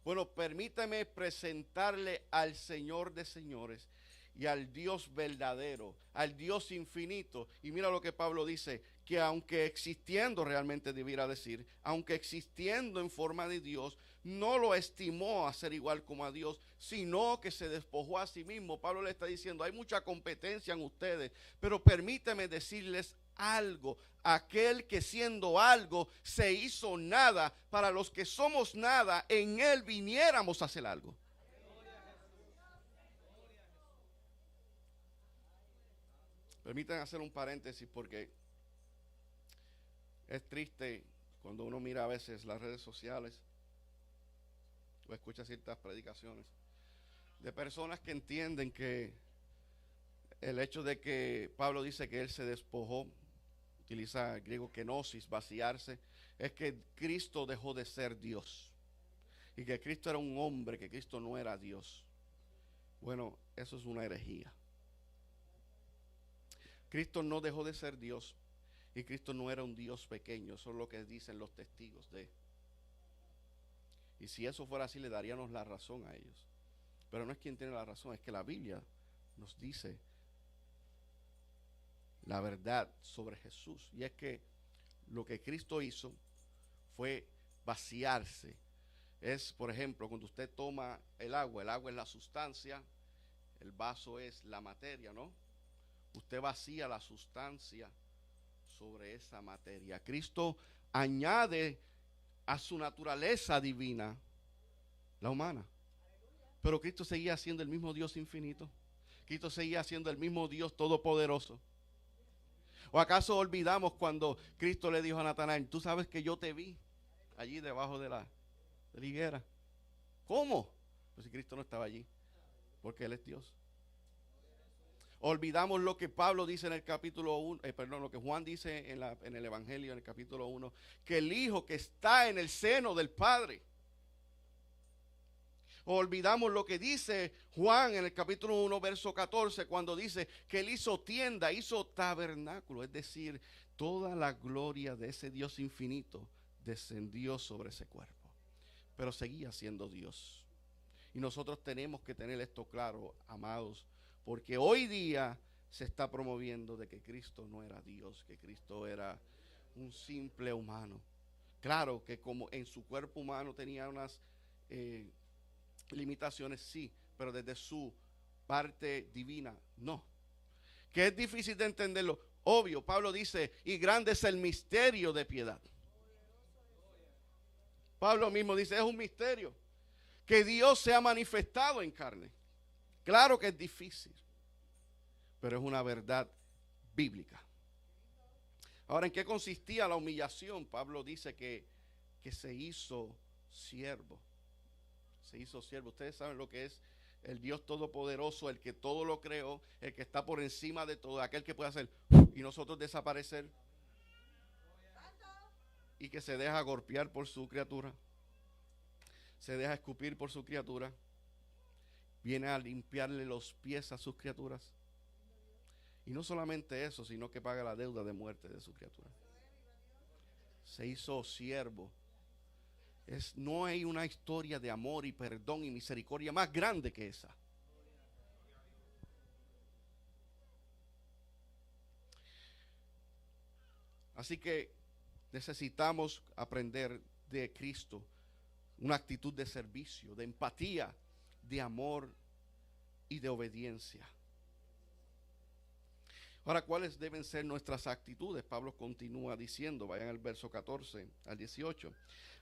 Bueno, permítame presentarle al Señor de señores y al Dios verdadero, al Dios infinito. Y mira lo que Pablo dice, que aunque existiendo, realmente debiera decir, aunque existiendo en forma de Dios, no lo estimó a ser igual como a Dios, sino que se despojó a sí mismo. Pablo le está diciendo, hay mucha competencia en ustedes, pero permíteme decirles algo. Aquel que siendo algo se hizo nada, para los que somos nada, en él viniéramos a hacer algo. Permítanme hacer un paréntesis porque es triste cuando uno mira a veces las redes sociales o escucha ciertas predicaciones de personas que entienden que el hecho de que Pablo dice que él se despojó, utiliza el griego kenosis, vaciarse, es que Cristo dejó de ser Dios y que Cristo era un hombre, que Cristo no era Dios. Bueno, eso es una herejía. Cristo no dejó de ser Dios y Cristo no era un Dios pequeño. Eso es lo que dicen los testigos de. Y si eso fuera así, le daríamos la razón a ellos. Pero no es quien tiene la razón, es que la Biblia nos dice la verdad sobre Jesús. Y es que lo que Cristo hizo fue vaciarse. Es, por ejemplo, cuando usted toma el agua es la sustancia, el vaso es la materia, ¿no? Usted vacía la sustancia sobre esa materia. Cristo añade a su naturaleza divina la humana. Pero Cristo seguía siendo el mismo Dios infinito. Cristo seguía siendo el mismo Dios todopoderoso. ¿O acaso olvidamos cuando Cristo le dijo a Natanael, tú sabes que yo te vi allí debajo de la higuera? ¿Cómo? Pues si Cristo no estaba allí, porque Él es Dios. Olvidamos lo que Pablo dice en el capítulo 1, lo que Juan dice en el Evangelio, en el capítulo 1, que el Hijo que está en el seno del Padre. Olvidamos lo que dice Juan en el capítulo 1, verso 14, cuando dice que Él hizo tienda, hizo tabernáculo, es decir, toda la gloria de ese Dios infinito descendió sobre ese cuerpo, pero seguía siendo Dios. Y nosotros tenemos que tener esto claro, amados, porque hoy día se está promoviendo de que Cristo no era Dios, que Cristo era un simple humano. Claro que como en su cuerpo humano tenía unas limitaciones, sí, pero desde su parte divina, no. Que es difícil de entenderlo. Obvio, Pablo dice, y grande es el misterio de piedad. Pablo mismo dice, es un misterio que Dios se ha manifestado en carne. Claro que es difícil, pero es una verdad bíblica. Ahora, ¿en qué consistía la humillación? Pablo dice que se hizo siervo. Se hizo siervo. Ustedes saben lo que es el Dios todopoderoso, el que todo lo creó, el que está por encima de todo, aquel que puede hacer y nosotros desaparecer y que se deja golpear por su criatura. se deja escupir por su criatura, viene a limpiarle los pies a sus criaturas. Y no solamente eso, sino que paga la deuda de muerte de su criatura. Se hizo siervo. No hay una historia de amor y perdón y misericordia más grande que esa. Así que necesitamos aprender de Cristo una actitud de servicio, de empatía, de amor y de obediencia. Ahora, ¿cuáles deben ser nuestras actitudes? Pablo continúa diciendo, vayan al verso 14 al 18.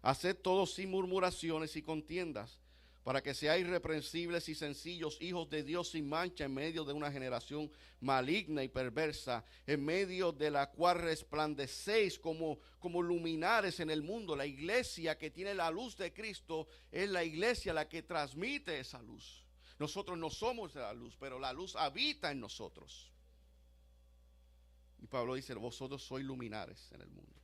Haced todo sin murmuraciones y contiendas, para que seáis irreprensibles y sencillos, hijos de Dios sin mancha, en medio de una generación maligna y perversa, en medio de la cual resplandecéis como luminares en el mundo. La iglesia que tiene la luz de Cristo es la iglesia la que transmite esa luz. Nosotros no somos la luz, pero la luz habita en nosotros. Y Pablo dice, vosotros sois luminares en el mundo,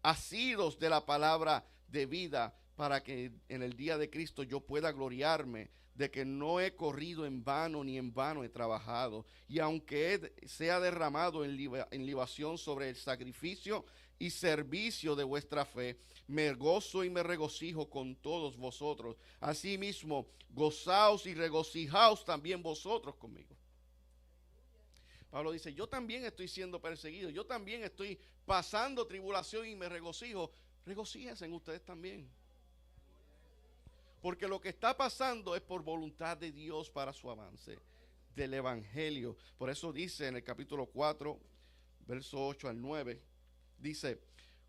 asidos de la palabra de vida, para que en el día de Cristo yo pueda gloriarme de que no he corrido en vano, ni en vano he trabajado. Y aunque sea derramado en libación sobre el sacrificio y servicio de vuestra fe, me gozo y me regocijo con todos vosotros. Asimismo, gozaos y regocijaos también vosotros conmigo. Pablo dice, yo también estoy siendo perseguido, yo también estoy pasando tribulación y me regocijo. Regocíjense en ustedes también. Porque lo que está pasando es por voluntad de Dios para su avance del evangelio. Por eso dice en el capítulo 4, verso 8 al 9, dice,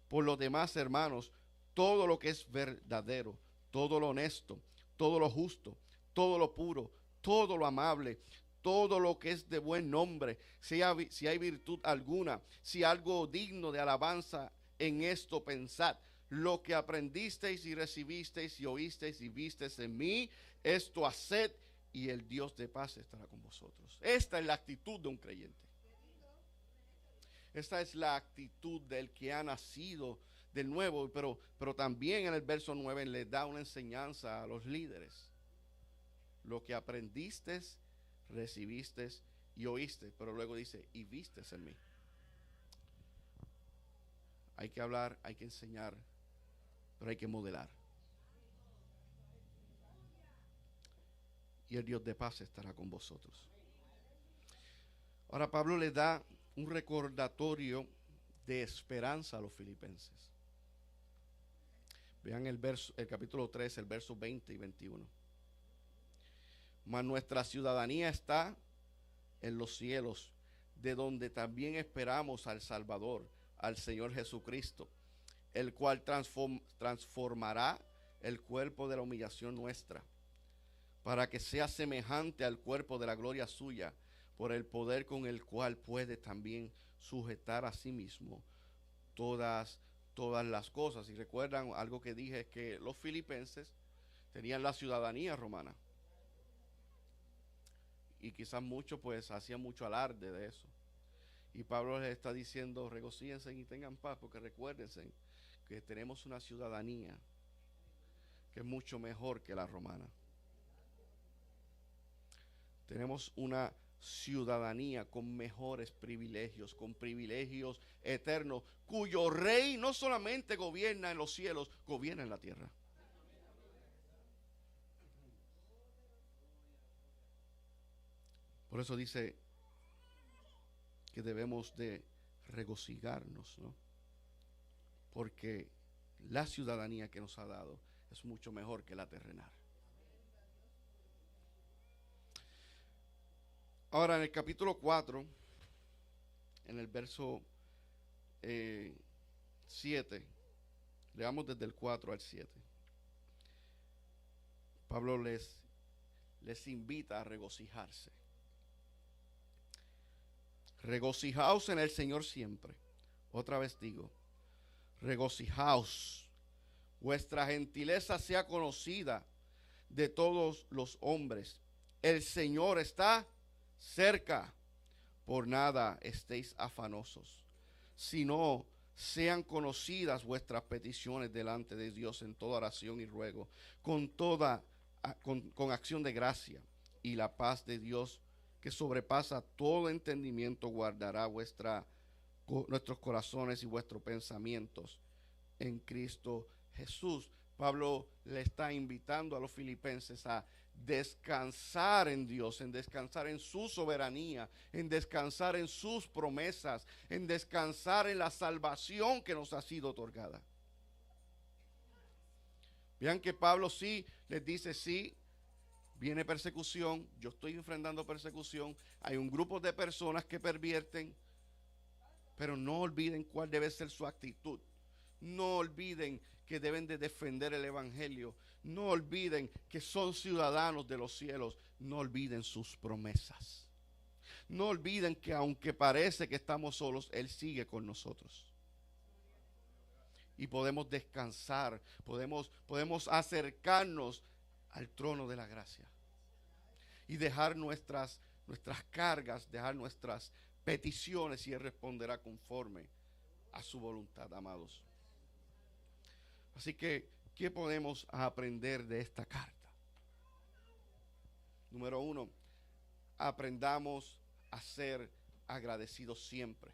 por lo demás, hermanos, todo lo que es verdadero, todo lo honesto, todo lo justo, todo lo puro, todo lo amable, todo lo que es de buen nombre, si hay virtud alguna, si algo digno de alabanza, en esto pensad. Lo que aprendisteis y recibisteis y oísteis y visteis en mí, esto haced, y el Dios de paz estará con vosotros. Esta es la actitud de un creyente. Esta es la actitud del que ha nacido de nuevo, pero también en el verso 9 le da una enseñanza a los líderes. Lo que aprendisteis, recibisteis y oísteis, pero luego dice, y visteis en mí. Hay que hablar, hay que enseñar, pero hay que modelar. Y el Dios de paz estará con vosotros. Ahora Pablo le da un recordatorio de esperanza a los filipenses. Vean el capítulo 3, el verso 20 y 21. Mas nuestra ciudadanía está en los cielos, de donde también esperamos al Salvador, al Señor Jesucristo, el cual transformará el cuerpo de la humillación nuestra, para que sea semejante al cuerpo de la gloria suya, por el poder con el cual puede también sujetar a sí mismo todas las cosas. Y recuerdan algo que dije, es que los filipenses tenían la ciudadanía romana. Y quizás muchos pues hacían mucho alarde de eso. Y Pablo les está diciendo, regocíjense y tengan paz, porque recuérdense que tenemos una ciudadanía que es mucho mejor que la romana. Tenemos una ciudadanía con mejores privilegios, con privilegios eternos, cuyo rey no solamente gobierna en los cielos, gobierna en la tierra. Por eso dice que debemos de regocijarnos, ¿no? Porque la ciudadanía que nos ha dado es mucho mejor que la terrenal. Ahora, en el capítulo 4, en el verso 7, leamos desde el 4 al 7. Pablo les invita a regocijarse. Regocijaos en el Señor siempre. Otra vez digo, regocijaos. Vuestra gentileza sea conocida de todos los hombres. El Señor está cerca. Por nada estéis afanosos, sino sean conocidas vuestras peticiones delante de Dios en toda oración y ruego, con acción de gracia, y la paz de Dios, que sobrepasa todo entendimiento, guardará nuestros corazones y vuestros pensamientos en Cristo Jesús. Pablo le está invitando a los filipenses a descansar en Dios, en descansar en su soberanía, en descansar en sus promesas, en descansar en la salvación que nos ha sido otorgada. Vean que Pablo sí les dice, sí, viene persecución, yo estoy enfrentando persecución, hay un grupo de personas que pervierten, pero no olviden cuál debe ser su actitud. No olviden que deben de defender el evangelio. No olviden que son ciudadanos de los cielos. No olviden sus promesas. No olviden que aunque parece que estamos solos, Él sigue con nosotros. Y podemos descansar, podemos acercarnos al trono de la gracia. Y dejar nuestras cargas, dejar nuestras peticiones, y Él responderá conforme a su voluntad, amados. Así que, ¿qué podemos aprender de esta carta? Número 1, aprendamos a ser agradecidos siempre.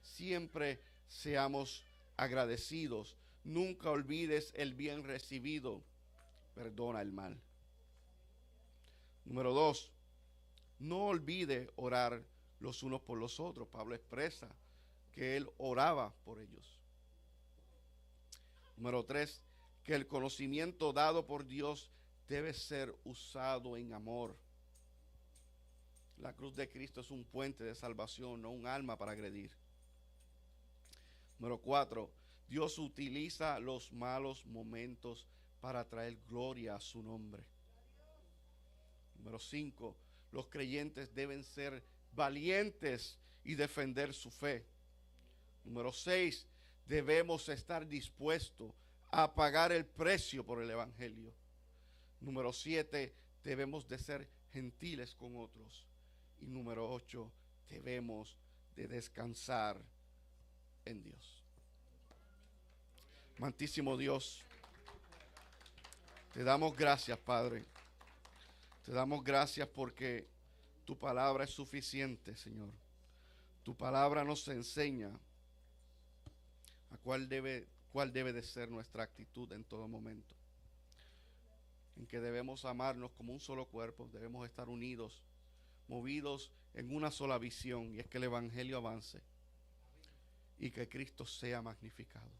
Siempre seamos agradecidos. Nunca olvides el bien recibido. Perdona el mal. Número 2, no olvide orar los unos por los otros. Pablo expresa que él oraba por ellos. Número 3, que el conocimiento dado por Dios debe ser usado en amor. La cruz de Cristo es un puente de salvación, no un arma para agredir. Número 4, Dios utiliza los malos momentos para traer gloria a su nombre. Número 5, los creyentes deben ser valientes y defender su fe. Número 6, debemos estar dispuestos a pagar el precio por el evangelio. Número 7, debemos de ser gentiles con otros. Y número 8, debemos de descansar en Dios. Amantísimo Dios, te damos gracias, Padre. Te damos gracias porque tu palabra es suficiente, Señor. Tu palabra nos enseña a cuál debe de ser nuestra actitud en todo momento. En que debemos amarnos como un solo cuerpo, debemos estar unidos, movidos en una sola visión, y es que el evangelio avance y que Cristo sea magnificado.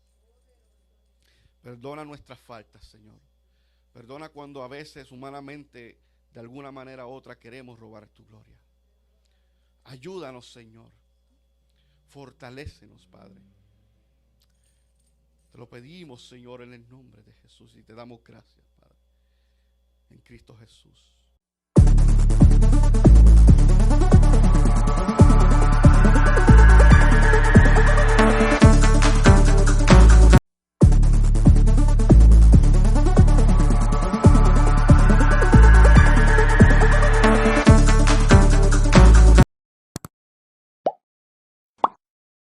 Perdona nuestras faltas, Señor. Perdona cuando a veces humanamente, de alguna manera u otra, queremos robar tu gloria. Ayúdanos, Señor. Fortalécenos, Padre. Te lo pedimos, Señor, en el nombre de Jesús, y te damos gracias, Padre. En Cristo Jesús.